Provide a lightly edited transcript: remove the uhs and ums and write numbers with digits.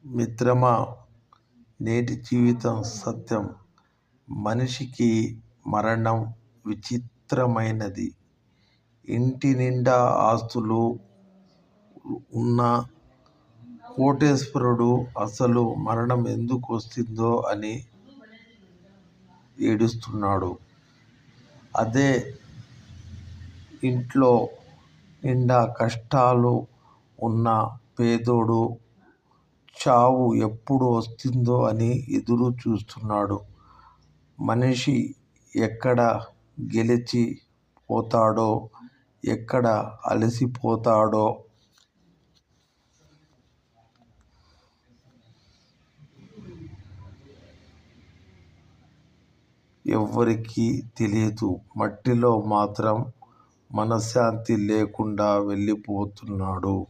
మిత్రమా, నేటి జీవితం సత్యం. మనిషికి మరణం విచిత్రమైనది. ఇంటి నిండా ఆస్తులు ఉన్న కోటేశ్వరుడు అసలు మరణం ఎందుకు వస్తుందో అని ఏడుస్తున్నాడు. అదే ఇంట్లో నిండా కష్టాలు ఉన్న పేదోడు చావు ఎప్పుడు వస్తుందో అని ఎదురు చూస్తున్నాడు. మనిషి ఎక్కడ గెలిచి పోతాడో, ఎక్కడ అలసిపోతాడో ఎవ్వరికీ తెలియదు. మట్టిలో మాత్రం మనశ్శాంతి లేకుండా వెళ్ళిపోతున్నాడు.